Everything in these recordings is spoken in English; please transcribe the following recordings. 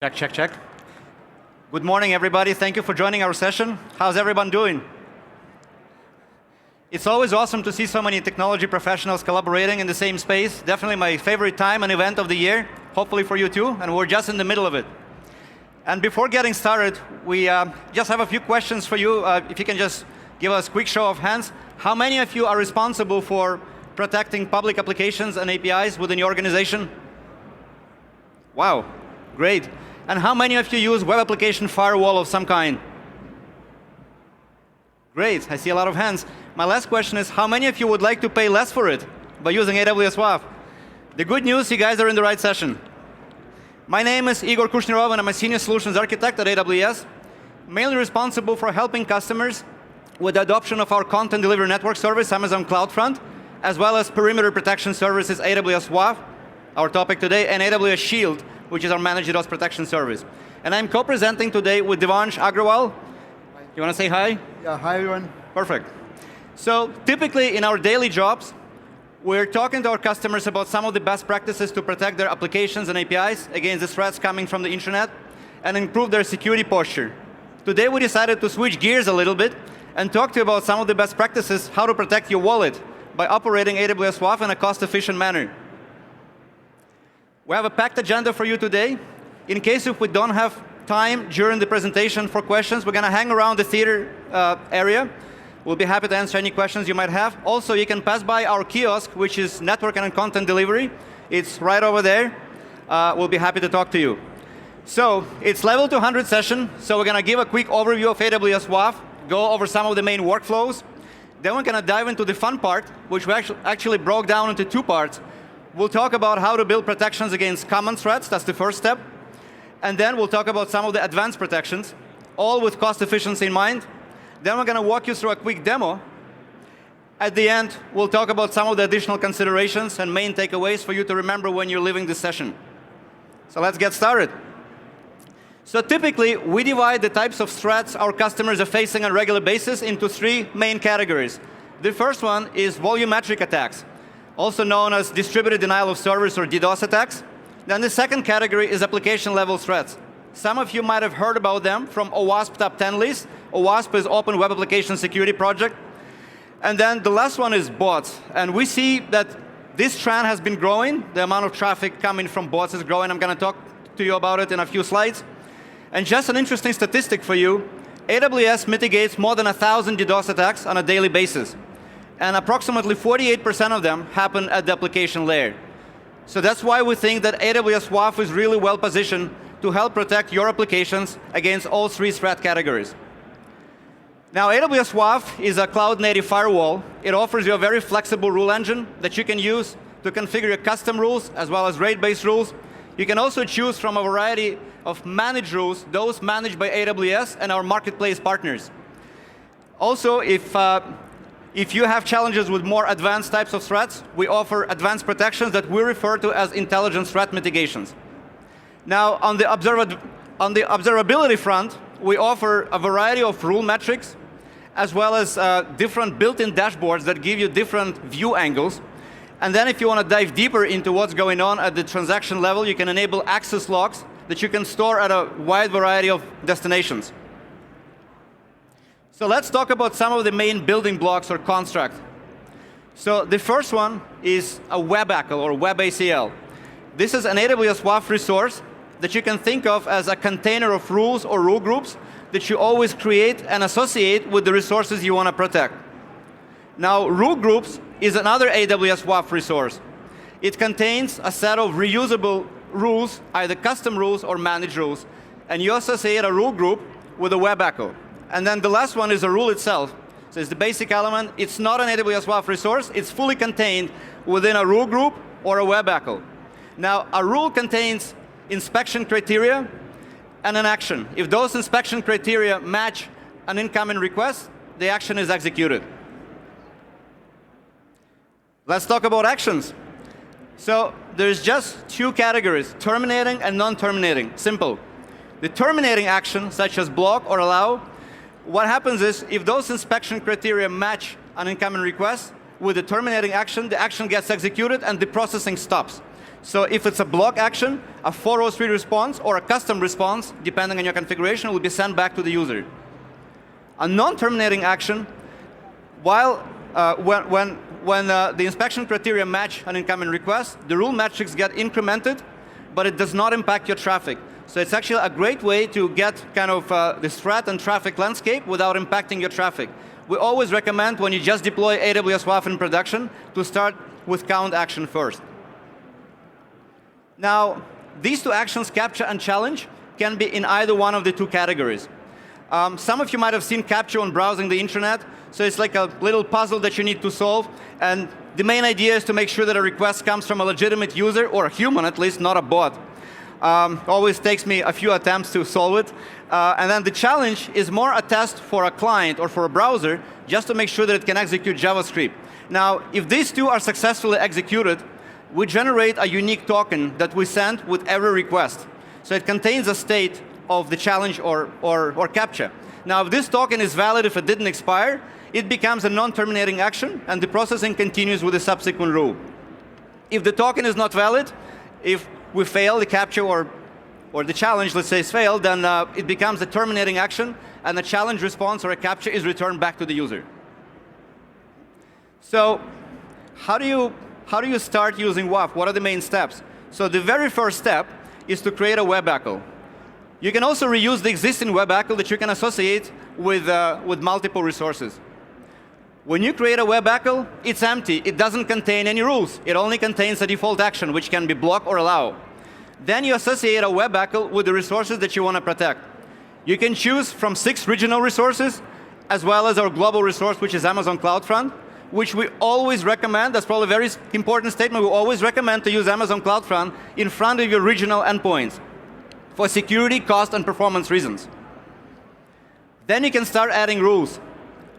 Check, check, check. Good morning, everybody. Thank you for joining our session. How's everyone doing? It's always awesome to see so many technology professionals collaborating in the same space. Definitely my favorite time and event of the year, hopefully for you too, and we're just in the middle of it. And before getting started, we just have a few questions for you. If you can just give us a quick show of hands. How many of you are responsible for protecting public applications and APIs within your organization? Wow, great. And how many of you use web application firewall of some kind? Great, I see a lot of hands. My last question is, how many of you would like to pay less for it by using AWS WAF? The good news, you guys are in the right session. My name is Igor Kushnirov, and I'm a senior solutions architect at AWS, mainly responsible for helping customers with the adoption of our content delivery network service, Amazon CloudFront, as well as perimeter protection services, AWS WAF, our topic today, and AWS Shield, which is our managed DDoS protection service. And I'm co-presenting today with Devansh Agrawal. You want to say hi? Yeah, hi everyone. Perfect. So typically in our daily jobs, we're talking to our customers about some of the best practices to protect their applications and APIs against the threats coming from the internet and improve their security posture. Today we decided to switch gears a little bit and talk to you about some of the best practices how to protect your wallet by operating AWS WAF in a cost-efficient manner. We have a packed agenda for you today. In case if we don't have time during the presentation for questions, we're going to hang around the theater area. We'll be happy to answer any questions you might have. Also, you can pass by our kiosk, which is network and content delivery. It's right over there. We'll be happy to talk to you. So it's level 200 session. So we're going to give a quick overview of AWS WAF, go over some of the main workflows. Then we're going to dive into the fun part, which we actually broke down into two parts. We'll talk about how to build protections against common threats. That's the first step. And then we'll talk about some of the advanced protections, all with cost efficiency in mind. Then we're going to walk you through a quick demo. At the end, we'll talk about some of the additional considerations and main takeaways for you to remember when you're leaving this session. So let's get started. So typically, we divide the types of threats our customers are facing on a regular basis into three main categories. The first one is volumetric attacks, also known as distributed denial of service or DDoS attacks. Then the second category is application-level threats. Some of you might have heard about them from OWASP Top 10 list. OWASP is Open Web Application Security Project. And then the last one is bots. And we see that this trend has been growing. The amount of traffic coming from bots is growing. I'm going to talk to you about it in a few slides. And just an interesting statistic for you, AWS mitigates more than 1,000 DDoS attacks on a daily basis. And approximately 48% of them happen at the application layer. So that's why we think that AWS WAF is really well positioned to help protect your applications against all three threat categories. Now, AWS WAF is a cloud-native firewall. It offers you a very flexible rule engine that you can use to configure your custom rules as well as rate-based rules. You can also choose from a variety of managed rules, those managed by AWS and our marketplace partners. Also, if you have challenges with more advanced types of threats, we offer advanced protections that we refer to as intelligent threat mitigations. Now, on the observability front, we offer a variety of rule metrics, as well as different built-in dashboards that give you different view angles. And then if you want to dive deeper into what's going on at the transaction level, you can enable access logs that you can store at a wide variety of destinations. So let's talk about some of the main building blocks or construct. So the first one is a web ACL or web ACL. This is an AWS WAF resource that you can think of as a container of rules or rule groups that you always create and associate with the resources you want to protect. Now, rule groups is another AWS WAF resource. It contains a set of reusable rules, either custom rules or managed rules. And you associate a rule group with a web ACL. And then the last one is a rule itself. So it's the basic element. It's not an AWS WAF resource. It's fully contained within a rule group or a web ACL. Now, a rule contains inspection criteria and an action. If those inspection criteria match an incoming request, the action is executed. Let's talk about actions. So there's just two categories, terminating and non-terminating. Simple. The terminating action, such as block or allow, what happens is if those inspection criteria match an incoming request with the terminating action, the action gets executed and the processing stops. So if it's a block action, a 403 response or a custom response, depending on your configuration, will be sent back to the user. A non-terminating action, while when the inspection criteria match an incoming request, the rule metrics get incremented, but it does not impact your traffic. So it's actually a great way to get kind of this threat and traffic landscape without impacting your traffic. We always recommend when you just deploy AWS WAF in production to start with count action first. Now, these two actions, capture and challenge, can be in either one of the two categories. Some of you might have seen capture when browsing the internet. So it's like a little puzzle that you need to solve. And the main idea is to make sure that a request comes from a legitimate user, or a human at least, not a bot. Always takes me a few attempts to solve it. And then the challenge is more a test for a client or for a browser, just to make sure that it can execute JavaScript. Now, if these two are successfully executed, we generate a unique token that we send with every request. So it contains a state of the challenge or captcha. Now, if this token is valid, if it didn't expire, it becomes a non-terminating action, and the processing continues with the subsequent rule. If the token is not valid, if we fail the captcha or the challenge, let's say, is failed, then it becomes a terminating action, and a challenge response or a captcha is returned back to the user. So how do you start using WAF? What are the main steps? So the very first step is to create a webACL. You can also reuse the existing webACL that you can associate with multiple resources. When you create a webACL, it's empty. It doesn't contain any rules. It only contains a default action, which can be block or allow. Then you associate a webACL with the resources that you want to protect. You can choose from 6 regional resources, as well as our global resource, which is Amazon CloudFront, which we always recommend. That's probably a very important statement. We always recommend to use Amazon CloudFront in front of your regional endpoints for security, cost, and performance reasons. Then you can start adding rules.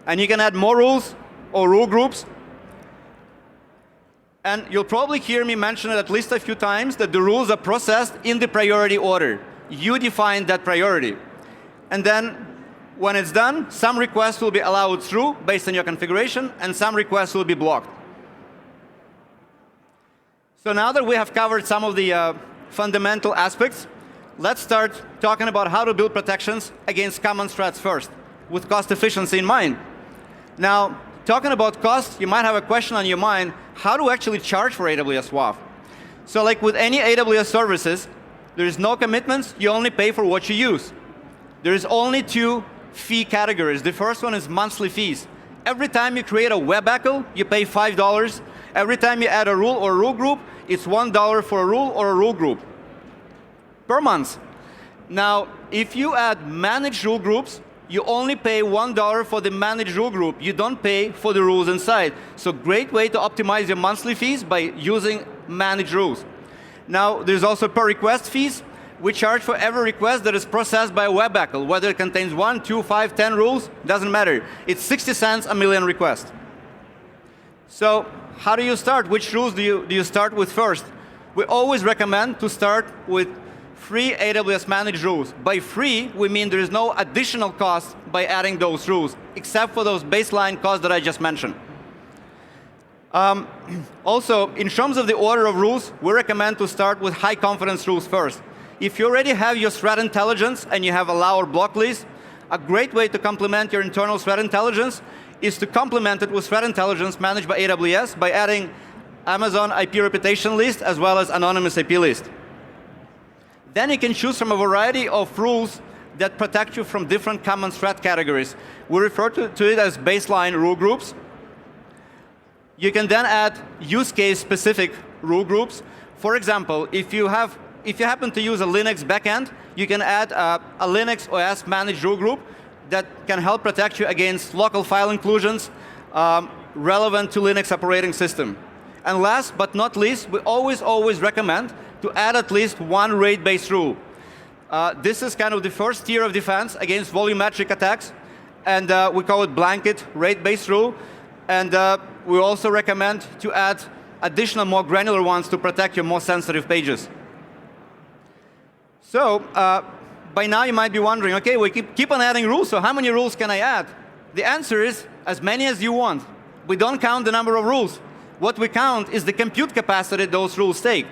And you can add more rules or rule groups. And you'll probably hear me mention it at least a few times, that the rules are processed in the priority order. You define that priority. And then when it's done, some requests will be allowed through based on your configuration, and some requests will be blocked. So now that we have covered some of the fundamental aspects, let's start talking about how to build protections against common threats first, with cost efficiency in mind. Now, talking about cost, you might have a question on your mind: how to actually charge for AWS WAF? So like with any AWS services, there is no commitments. You only pay for what you use. There is only 2 fee categories. The first one is monthly fees. Every time you create a webACL, you pay $5. Every time you add a rule or a rule group, it's $1 for a rule or a rule group per month. Now, if you add managed rule groups, you only pay $1 for the managed rule group. You don't pay for the rules inside. So great way to optimize your monthly fees by using managed rules. Now, there's also per request fees. We charge for every request that is processed by a webACL, whether it contains 1, 2, 5, 10 rules, doesn't matter. It's 60 cents a million requests. So how do you start? Which rules do you start with first? We always recommend to start with free AWS managed rules. By free, we mean there is no additional cost by adding those rules, except for those baseline costs that I just mentioned. Also, in terms of the order of rules, we recommend to start with high confidence rules first. If you already have your threat intelligence and you have allow or block list, a great way to complement your internal threat intelligence is to complement it with threat intelligence managed by AWS by adding Amazon IP reputation list as well as anonymous IP list. Then you can choose from a variety of rules that protect you from different common threat categories. We refer to it as baseline rule groups. You can then add use case specific rule groups. For example, if you happen to use a Linux backend, you can add a Linux OS managed rule group that can help protect you against local file inclusions relevant to Linux operating system. And last but not least, we always recommend to add at least one RAID-based rule. This is kind of the first tier of defense against volumetric attacks, and we call it blanket RAID-based rule. And we also recommend to add additional, more granular ones to protect your more sensitive pages. So by now you might be wondering, okay, we keep on adding rules, so how many rules can I add? The answer is as many as you want. We don't count the number of rules. What we count is the compute capacity those rules take.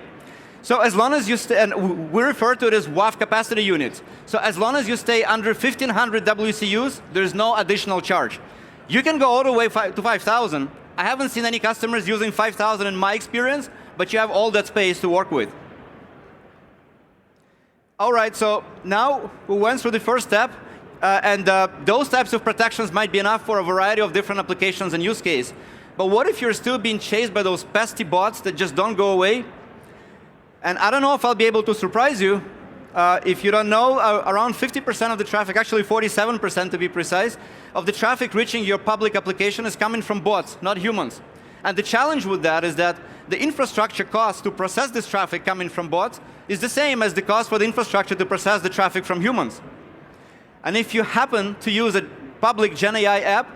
So as long as you stay, and we refer to it as WAF capacity units. So as long as you stay under 1,500 WCUs, there's no additional charge. You can go all the way to 5,000. I haven't seen any customers using 5,000 in my experience, but you have all that space to work with. All right, so now we went through the first step, and those types of protections might be enough for a variety of different applications and use case. But what if you're still being chased by those pesky bots that just don't go away? And I don't know if I'll be able to surprise you. If you don't know, around 50% of the traffic, actually 47% to be precise, of the traffic reaching your public application is coming from bots, not humans. And the challenge with that is that the infrastructure cost to process this traffic coming from bots is the same as the cost for the infrastructure to process the traffic from humans. And if you happen to use a public GenAI app,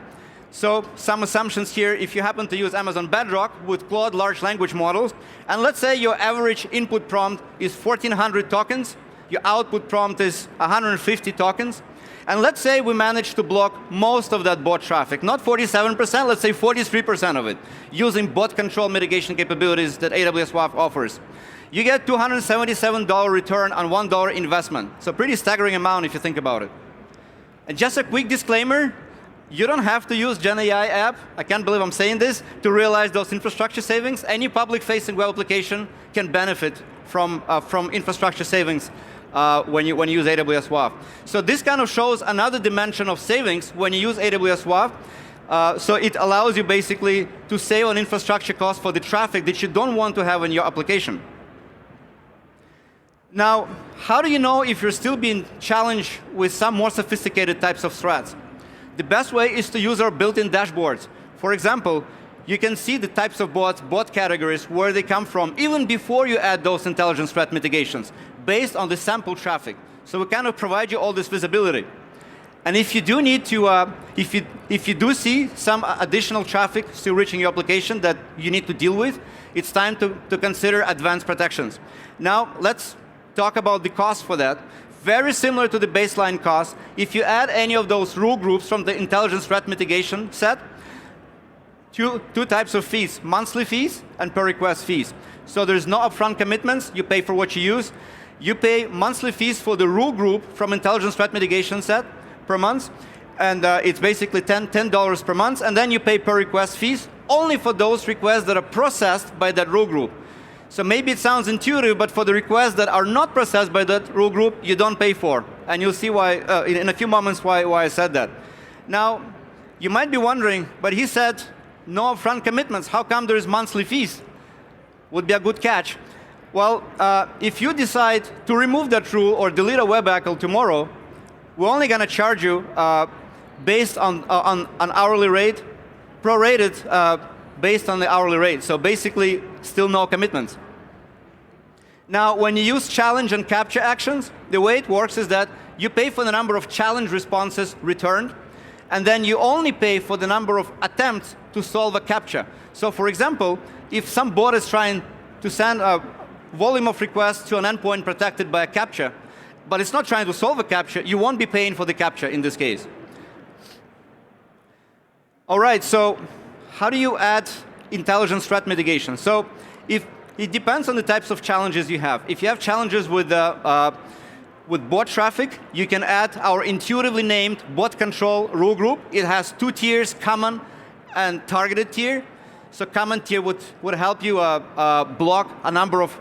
so some assumptions here, if you happen to use Amazon Bedrock with Claude large language models, and let's say your average input prompt is 1,400 tokens, your output prompt is 150 tokens, and let's say we manage to block most of that bot traffic, not 47%, let's say 43% of it, using bot control mitigation capabilities that AWS WAF offers. You get $277 return on $1 investment. So pretty staggering amount if you think about it. And just a quick disclaimer, you don't have to use GenAI app, I can't believe I'm saying this, to realize those infrastructure savings. Any public-facing web application can benefit from infrastructure savings when you use AWS WAF. So this kind of shows another dimension of savings when you use AWS WAF. So it allows you basically to save on infrastructure costs for the traffic that you don't want to have in your application. Now, how do you know if you're still being challenged with some more sophisticated types of threats? The best way is to use our built-in dashboards. For example, you can see the types of bots, bot categories, where they come from, even before you add those intelligence threat mitigations, based on the sample traffic. So we kind of provide you all this visibility. And if you do need to, if you do see some additional traffic still reaching your application that you need to deal with, it's time to consider advanced protections. Now, let's talk about the cost for that. Very similar to the baseline cost, if you add any of those rule groups from the intelligence threat mitigation set, two types of fees, monthly fees and per request fees. So there's no upfront commitments, you pay for what you use. You pay monthly fees for the rule group from intelligence threat mitigation set per month, and it's basically $10 per month, and then you pay per request fees only for those requests that are processed by that rule group. So maybe it sounds intuitive, but for the requests that are not processed by that rule group, you don't pay for. And you'll see why in a few moments why I said that. Now, you might be wondering, but he said no upfront commitments. How come there is monthly fees? Would be a good catch. Well, if you decide to remove that rule or delete a web ACL tomorrow, we're only going to charge you based on an hourly rate, prorated based on the hourly rate. So basically, still no commitments. Now, when you use challenge and capture actions, the way it works is that you pay for the number of challenge responses returned, and then you only pay for the number of attempts to solve a captcha. So for example, if some bot is trying to send a volume of requests to an endpoint protected by a captcha, but it's not trying to solve a captcha, you won't be paying for the captcha in this case. All right, so how do you add intelligence threat mitigation? So if it depends on the types of challenges you have. If you have challenges with bot traffic, you can add our intuitively named bot control rule group. It has two tiers, common and targeted tier. So common tier would help you block a number of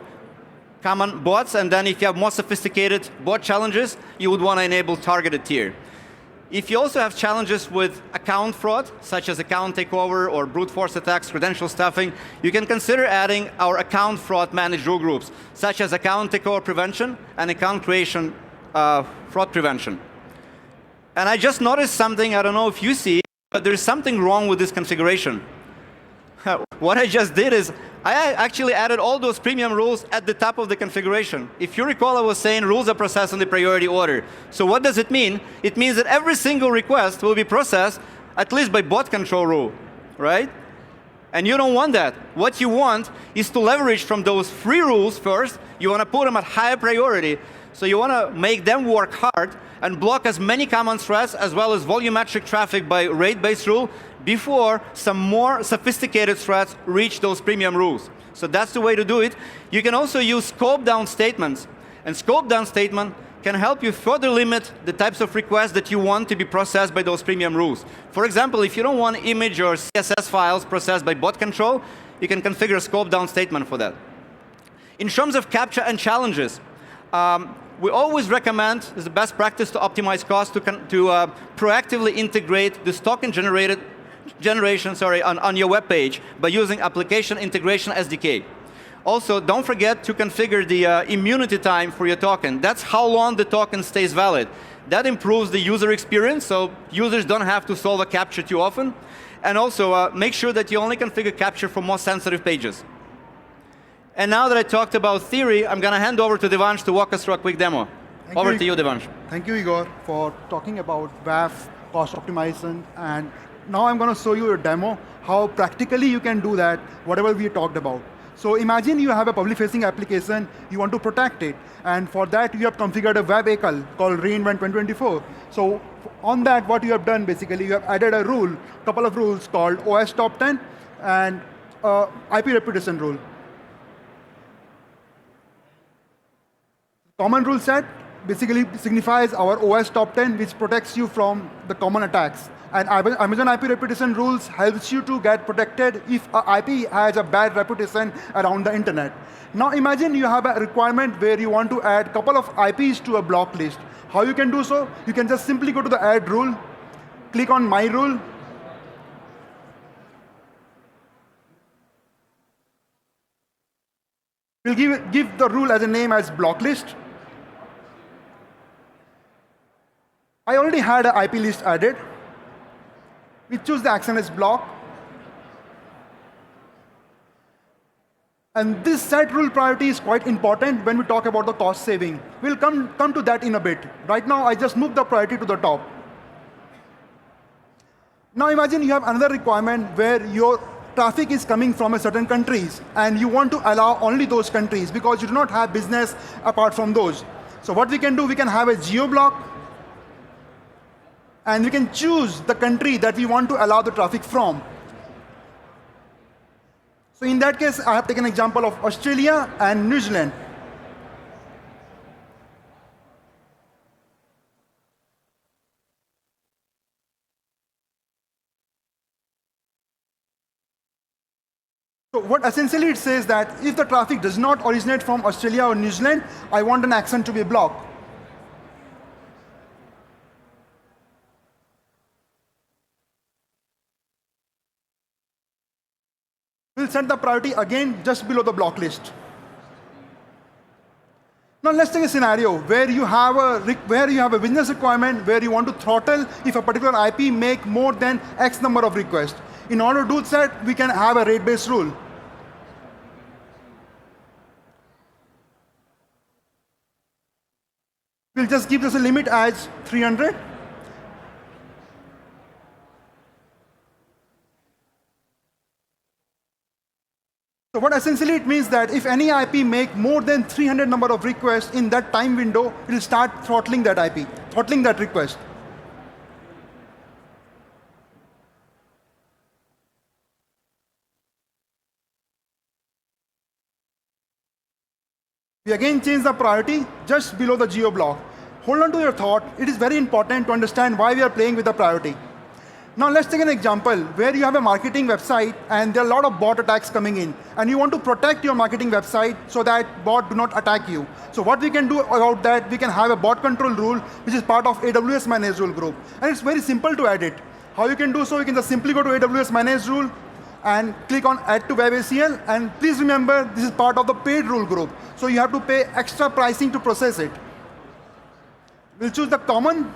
common bots, and then if you have more sophisticated bot challenges, you would want to enable targeted tier. If you also have challenges with account fraud, such as account takeover or brute force attacks, credential stuffing, you can consider adding our account fraud managed rule groups, such as account takeover prevention and account creation fraud prevention. And I just noticed something, I don't know if you see, but there's something wrong with this configuration. What I just did is, I actually added all those premium rules at the top of the configuration. If you recall, I was saying rules are processed in the priority order. So what does it mean? It means that every single request will be processed at least by bot control rule, right? And you don't want that. What you want is to leverage from those free rules first. You want to put them at higher priority. So you want to make them work hard and block as many common threats as well as volumetric traffic by rate-based rule before some more sophisticated threats reach those premium rules. So that's the way to do it. You can also use scope down statements. And scope down statement can help you further limit the types of requests that you want to be processed by those premium rules. For example, if you don't want image or CSS files processed by bot control, you can configure a scope down statement for that. In terms of capture and challenges, we always recommend, as the best practice to optimize cost, to proactively integrate this token generation on your web page by using application integration SDK. Also, don't forget to configure the immunity time for your token. That's how long the token stays valid. That improves the user experience, so users don't have to solve a captcha too often. And also, make sure that you only configure captcha for more sensitive pages. And now that I talked about theory, I'm going to hand over to Devansh to walk us through a quick demo. Over to you, Devansh. Thank you, Igor, for talking about WAF, cost optimization. And now I'm going to show you a demo, how practically you can do that, whatever we talked about. So imagine you have a public-facing application, you want to protect it. And for that, you have configured a web ACL called reinvent 2024. So on that, what you have done, basically, you have added a rule, couple of rules called OS top 10 and IP reputation rule. Common rule set basically signifies our OS top 10, which protects you from the common attacks. And Amazon IP reputation rules helps you to get protected if an IP has a bad reputation around the internet. Now imagine you have a requirement where you want to add a couple of IPs to a block list. How you can do so? You can just simply go to the add rule, click on my rule, we'll give the rule as a name as block list. I already had an IP list added. We choose the action as block. And this set rule priority is quite important when we talk about the cost saving. We'll come to that in a bit. Right now, I just moved the priority to the top. Now imagine you have another requirement where your traffic is coming from a certain countries, and you want to allow only those countries because you do not have business apart from those. So what we can do, we can have a geo block, and we can choose the country that we want to allow the traffic from. So in that case, I have taken an example of Australia and New Zealand. So what essentially it says that if the traffic does not originate from Australia or New Zealand, I want an action to be blocked. We'll set the priority again just below the block list. Now let's take a scenario where you have a business requirement where you want to throttle if a particular IP make more than X number of requests. In order to do that, we can have a rate-based rule. We'll just give this a limit as 300. So what essentially it means that if any IP make more than 300 number of requests in that time window, it will start throttling that IP, throttling that request. We again change the priority just below the geo block. Hold on to your thought. It is very important to understand why we are playing with the priority. Now let's take an example where you have a marketing website and there are a lot of bot attacks coming in, and you want to protect your marketing website so that bot do not attack you. So what we can do about that, we can have a bot control rule which is part of AWS managed rule group, and it's very simple to add it. How you can do so? You can just simply go to AWS managed rule and click on add to web ACL, and please remember this is part of the paid rule group, so you have to pay extra pricing to process it. We'll choose the common.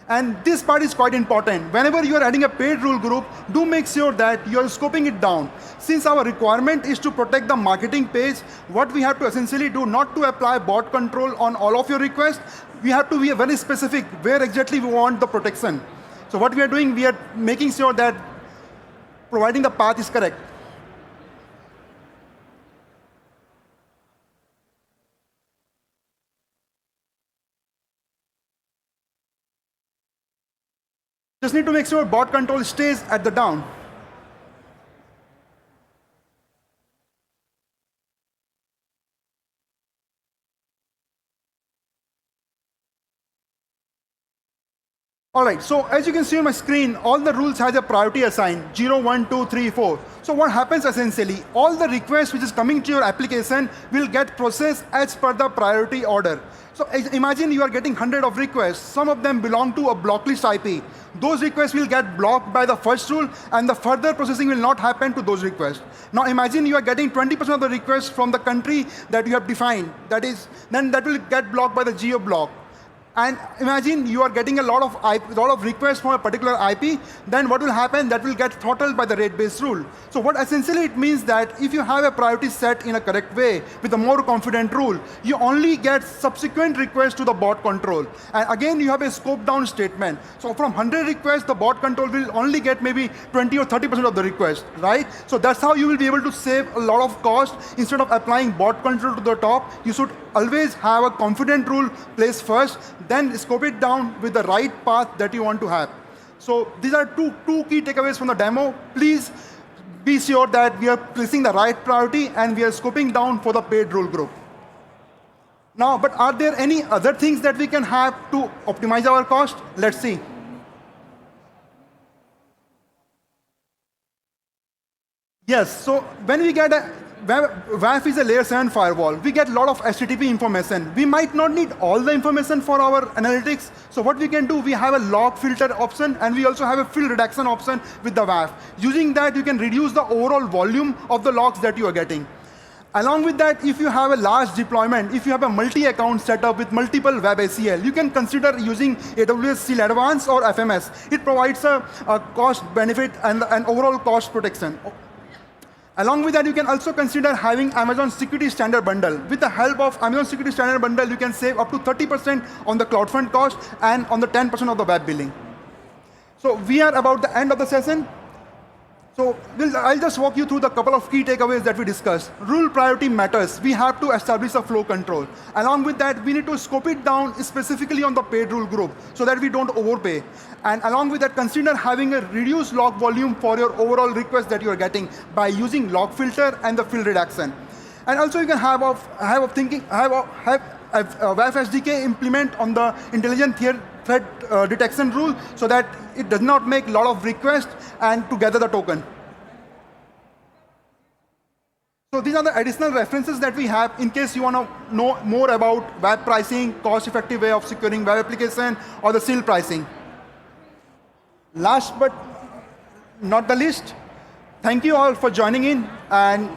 And this part is quite important. Whenever you are adding a paid rule group, do make sure that you are scoping it down. Since our requirement is to protect the marketing page, what we have to essentially do, not to apply bot control on all of your requests, we have to be very specific where exactly we want the protection. So what we are doing, we are making sure that providing the path is correct. Just need to make sure bot control stays at the down. All right, so as you can see on my screen, all the rules have a priority assigned, 0, 1, 2, 3, 4. So what happens essentially, all the requests which is coming to your application will get processed as per the priority order. So imagine you are getting 100 of requests. Some of them belong to a block list IP. Those requests will get blocked by the first rule, and the further processing will not happen to those requests. Now imagine you are getting 20% of the requests from the country that you have defined. Then that will get blocked by the geo block. And imagine you are getting a lot of requests from a particular IP, then what will happen? That will get throttled by the rate-based rule. So what essentially it means that if you have a priority set in a correct way with a more confident rule, you only get subsequent requests to the bot control. And again, you have a scope down statement. So from 100 requests, the bot control will only get maybe 20 or 30% of the request, right? So that's how you will be able to save a lot of cost. Instead of applying bot control to the top, you should always have a confident rule placed first, then scope it down with the right path that you want to have. So these are two key takeaways from the demo. Please be sure that we are placing the right priority and we are scoping down for the paid rule group. Now, but are there any other things that we can have to optimize our cost? Let's see. Yes, so when we get a WAF is a layer 7 firewall. We get a lot of HTTP information. We might not need all the information for our analytics. So what we can do, we have a log filter option, and we also have a field reduction option with the WAF. Using that, you can reduce the overall volume of the logs that you are getting. Along with that, if you have a large deployment, if you have a multi-account setup with multiple web ACL, you can consider using AWS Seal Advanced or FMS. It provides a cost benefit and an overall cost protection. Along with that, you can also consider having Amazon Security Standard Bundle. With the help of Amazon Security Standard Bundle, you can save up to 30% on the CloudFront cost and on the 10% of the web billing. So we are about the end of the session. So I'll just walk you through the couple of key takeaways that we discussed. Rule priority matters. We have to establish a flow control. Along with that, we need to scope it down specifically on the paid rule group so that we don't overpay. And along with that, consider having a reduced log volume for your overall request that you are getting by using log filter and the field reduction. And also you can have a WAF SDK implement on the intelligent threat detection rule so that it does not make a lot of requests and to gather the token. So these are the additional references that we have in case you want to know more about web pricing, cost-effective way of securing web application, or the seal pricing. Last but not the least, thank you all for joining in, and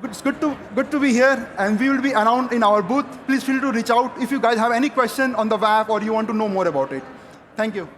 it's good to be here, and we will be around in our booth. Please feel free to reach out if you guys have any question on the WAF or you want to know more about it. Thank you.